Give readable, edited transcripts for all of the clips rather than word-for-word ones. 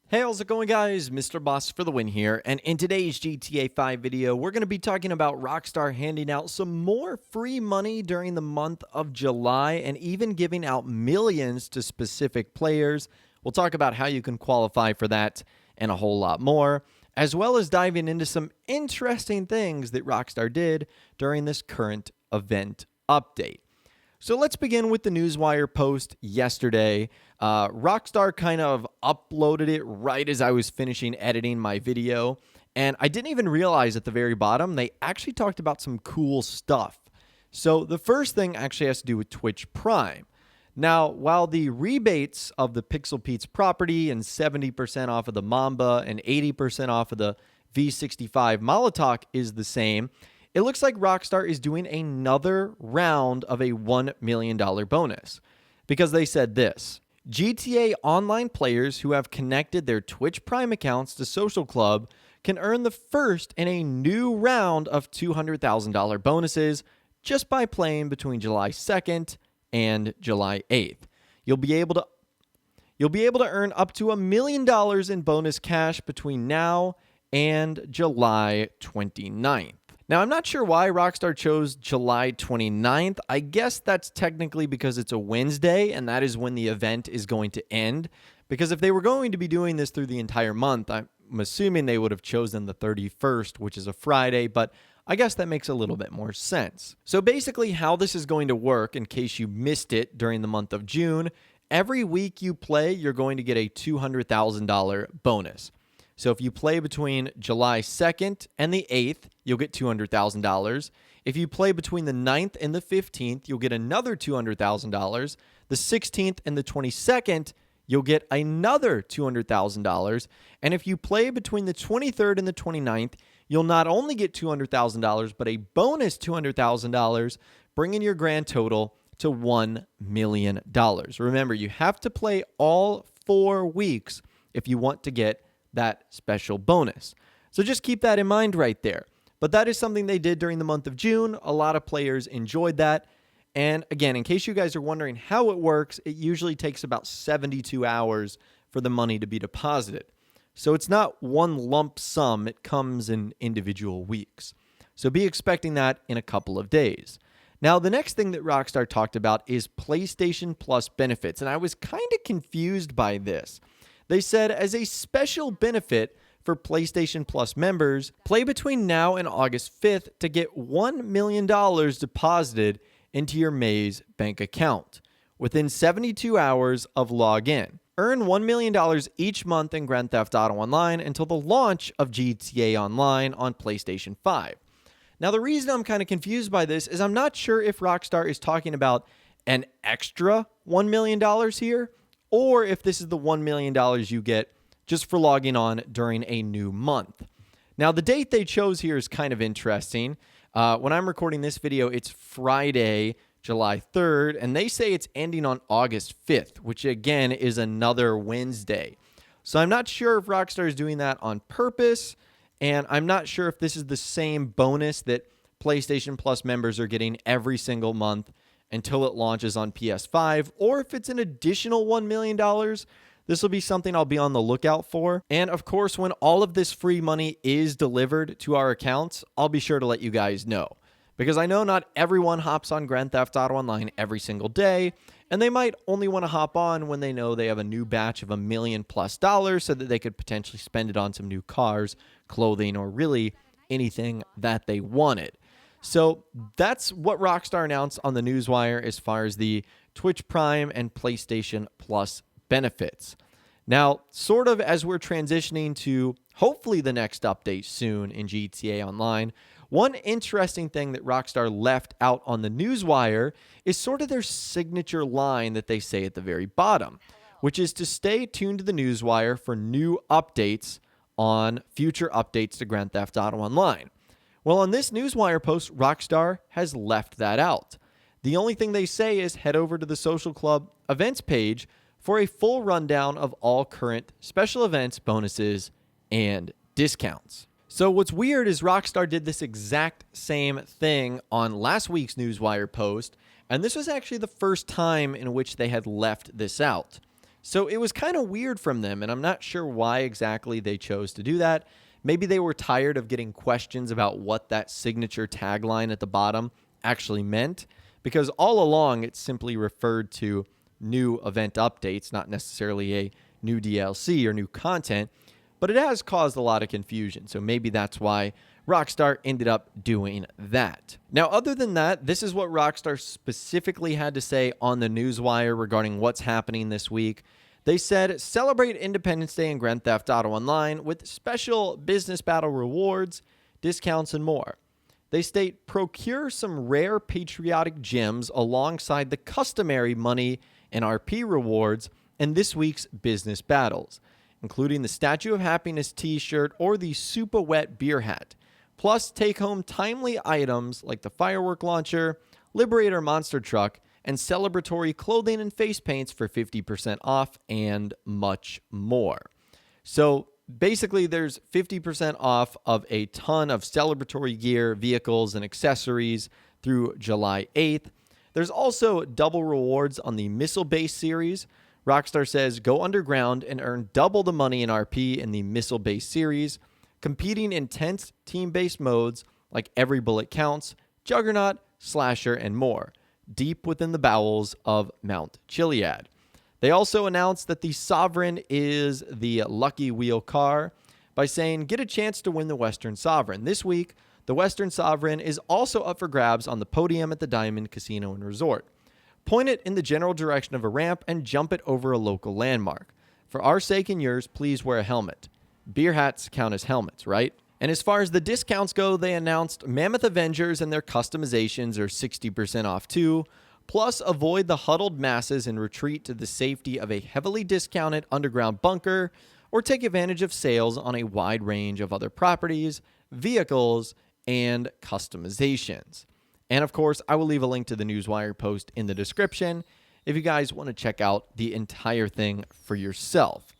Hey, how's it going, guys? Mr. Boss for the win here, and in today's GTA 5 video, we're going to be talking about Rockstar handing out some more free money during the month of July and even giving out millions to specific players. We'll talk about how you can qualify for that and a whole lot more, as well as diving into some interesting things that Rockstar did during this current event update. So let's begin with the Newswire post yesterday. Rockstar kind of uploaded it right as I was finishing editing my video, and I didn't even realize at the very bottom they actually talked about some cool stuff. So the first thing actually has to do with Twitch Prime. Now, while the rebates of the Pixel Pete's property and 70% off of the Mamba and 80% off of the V65 Molotov is the same, it looks like Rockstar is doing another round of a $1 million bonus, because they said this: GTA Online players who have connected their Twitch Prime accounts to Social Club can earn the first in a new round of $200,000 bonuses just by playing between July 2nd and July 8th. You'll be able to earn up to $1 million in bonus cash between now and July 29th. Now, I'm not sure why Rockstar chose July 29th. I guess that's technically because it's a Wednesday, and that is when the event is going to end. Because if they were going to be doing this through the entire month, I'm assuming they would have chosen the 31st, which is a Friday, but I guess that makes a little bit more sense. So basically how this is going to work, in case you missed it during the month of June, every week you play, you're going to get a $200,000 bonus. So if you play between July 2nd and the 8th, you'll get $200,000. If you play between the 9th and the 15th, you'll get another $200,000. The 16th and the 22nd, you'll get another $200,000. And if you play between the 23rd and the 29th, you'll not only get $200,000, but a bonus $200,000, bringing your grand total to $1 million. Remember, you have to play all 4 weeks if you want to get that special bonus. So just keep that in mind right there. But that is something they did during the month of June. A lot of players enjoyed that. And again, in case you guys are wondering how it works, it usually takes about 72 hours for the money to be deposited. So it's not one lump sum. It comes in individual weeks. So be expecting that in a couple of days. Now, the next thing that Rockstar talked about is PlayStation Plus benefits. And I was kind of confused by this. They said, as a special benefit for PlayStation Plus members, play between now and August 5th to get $1 million deposited into your Maze bank account within 72 hours of login. Earn $1 million each month in Grand Theft Auto Online until the launch of GTA Online on PlayStation 5. Now, the reason I'm kind of confused by this is I'm not sure if Rockstar is talking about an extra $1 million here, or if this is the $1 million you get just for logging on during a new month. Now, the date they chose here is kind of interesting. When I'm recording this video, it's Friday, July 3rd, and they say it's ending on August 5th, which again is another Wednesday. So I'm not sure if Rockstar is doing that on purpose, and I'm not sure if this is the same bonus that PlayStation Plus members are getting every single month until it launches on PS5, or if it's an additional $1 million. This will be something I'll be on the lookout for. And of course, when all of this free money is delivered to our accounts, I'll be sure to let you guys know. Because I know not everyone hops on Grand Theft Auto Online every single day, and they might only want to hop on when they know they have a new batch of $1 million+ so that they could potentially spend it on some new cars, clothing, or really anything that they wanted. So that's what Rockstar announced on the Newswire as far as the Twitch Prime and PlayStation Plus benefits. Now, sort of as we're transitioning to hopefully the next update soon in GTA Online, one interesting thing that Rockstar left out on the Newswire is sort of their signature line that they say at the very bottom, which is to stay tuned to the Newswire for new updates on future updates to Grand Theft Auto Online. Well, on this Newswire post, Rockstar has left that out. The only thing they say is head over to the Social Club events page for a full rundown of all current special events, bonuses, and discounts. So what's weird is Rockstar did this exact same thing on last week's Newswire post, and this was actually the first time in which they had left this out. So it was kind of weird from them, and I'm not sure why exactly they chose to do that. Maybe they were tired of getting questions about what that signature tagline at the bottom actually meant, because all along it simply referred to new event updates, not necessarily a new DLC or new content, but it has caused a lot of confusion. So maybe that's why Rockstar ended up doing that. Now, other than that, this is what Rockstar specifically had to say on the Newswire regarding what's happening this week. They said, celebrate Independence Day in Grand Theft Auto Online with special business battle rewards, discounts, and more. They state, procure some rare patriotic gems alongside the customary money and RP rewards in this week's business battles, including the Statue of Happiness t-shirt or the Super Wet beer hat. Plus, take home timely items like the firework launcher, Liberator monster truck, and celebratory clothing and face paints for 50% off, and much more. So basically, there's 50% off of a ton of celebratory gear, vehicles, and accessories through July 8th. There's also double rewards on the missile-based series. Rockstar says, go underground and earn double the money in RP in the missile-based series, competing in intense team-based modes like Every Bullet Counts, Juggernaut, Slasher, and more, deep within the bowels of Mount Chiliad. They also announced that the Sovereign is the Lucky Wheel car by saying, get a chance to win the Western Sovereign. This week, the Western Sovereign is also up for grabs on the podium at the Diamond Casino and Resort. Point it in the general direction of a ramp and jump it over a local landmark. For our sake and yours, please wear a helmet. Beer hats count as helmets, right? And as far as the discounts go, they announced Mammoth Avengers and their customizations are 60% off too. Plus, avoid the huddled masses and retreat to the safety of a heavily discounted underground bunker, or take advantage of sales on a wide range of other properties, vehicles, and customizations. And of course, I will leave a link to the Newswire post in the description if you guys want to check out the entire thing for yourself.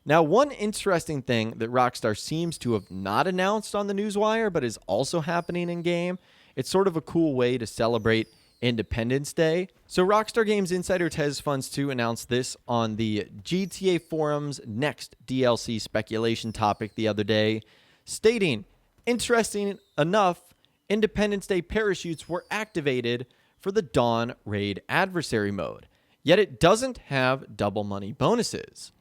Now, one interesting thing that Rockstar seems to have not announced on the Newswire, but is also happening in-game, it's sort of a cool way to celebrate Independence Day. So Rockstar Games insider Tez Funds 2 announced this on the GTA Forum's next DLC speculation topic the other day, stating, interesting enough, Independence Day parachutes were activated for the Dawn Raid adversary mode, yet it doesn't have double money bonuses.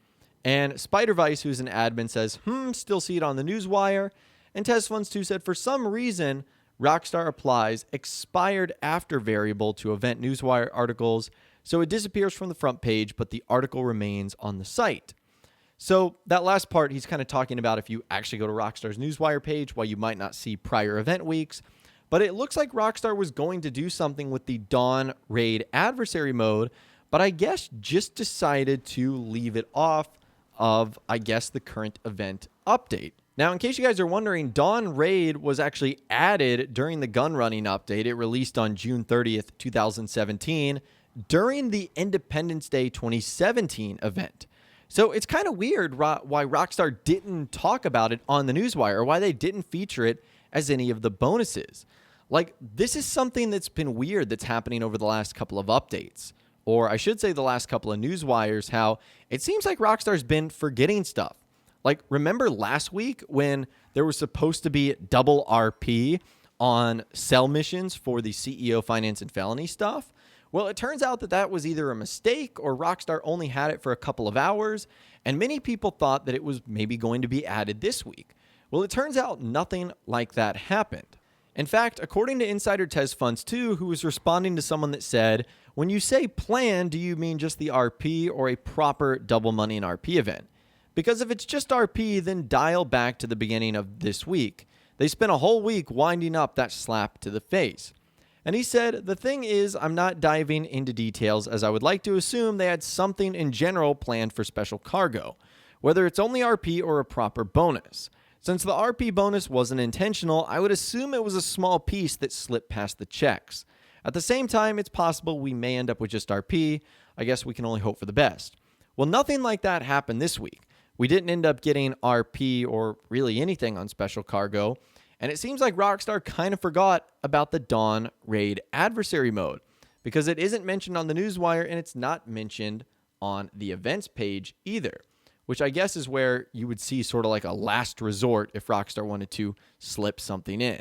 And Spider-Vice, who's an admin, says, still see it on the Newswire. And Tez Funds 2 said, for some reason, Rockstar applies expired after variable to event Newswire articles, so it disappears from the front page, but the article remains on the site. So that last part, he's kind of talking about if you actually go to Rockstar's Newswire page, why you might not see prior event weeks. But it looks like Rockstar was going to do something with the Dawn Raid adversary mode, but I guess just decided to leave it off of, the current event update. Now, in case you guys are wondering, Dawn Raid was actually added during the gun running update. It released on June 30th, 2017, during the Independence Day 2017 event. So it's kind of weird why Rockstar didn't talk about it on the Newswire, or why they didn't feature it as any of the bonuses. Like, this is something that's been weird that's happening over the last couple of updates. Or I should say the last couple of Newswires, how it seems like Rockstar's been forgetting stuff. Like, remember last week when there was supposed to be double RP on cell missions for the CEO finance and felony stuff? Well, it turns out that that was either a mistake or Rockstar only had it for a couple of hours, and many people thought that it was maybe going to be added this week. Well, it turns out nothing like that happened. In fact, according to insider Tez Funds 2, who was responding to someone that said, when you say plan, do you mean just the RP or a proper double money and RP event? Because if it's just RP, then dial back to the beginning of this week. They spent a whole week winding up that slap to the face. And he said, the thing is, I'm not diving into details as I would like to assume they had something in general planned for special cargo, whether it's only RP or a proper bonus. Since the RP bonus wasn't intentional, I would assume it was a small piece that slipped past the checks. At the same time, it's possible we may end up with just RP. I guess we can only hope for the best. Well, nothing like that happened this week. We didn't end up getting RP or really anything on special cargo, and it seems like Rockstar kind of forgot about the Dawn Raid adversary mode because it isn't mentioned on the Newswire and it's not mentioned on the events page either, which I guess is where you would see sort of like a last resort if Rockstar wanted to slip something in.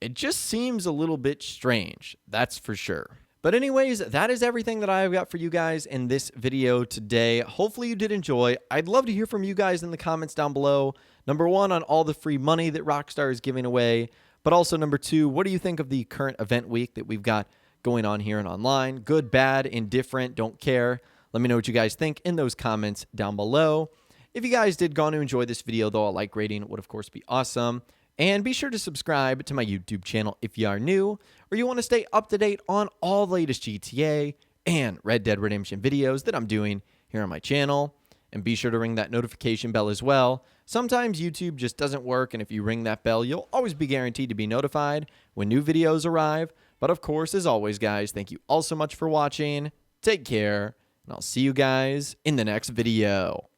It just seems a little bit strange, that's for sure. But anyways, that is everything that I've got for you guys in this video today. Hopefully you did enjoy. I'd love to hear from you guys in the comments down below. Number one, on all the free money that Rockstar is giving away. But also number two, what do you think of the current event week that we've got going on here and online? Good, bad, indifferent, don't care. Let me know what you guys think in those comments down below. If you guys did go on to enjoy this video, though, a like rating would, of course, be awesome. And be sure to subscribe to my YouTube channel if you are new, or you want to stay up to date on all the latest GTA and Red Dead Redemption videos that I'm doing here on my channel. And be sure to ring that notification bell as well. Sometimes YouTube just doesn't work, and if you ring that bell, you'll always be guaranteed to be notified when new videos arrive. But of course, as always, guys, thank you all so much for watching. Take care, and I'll see you guys in the next video.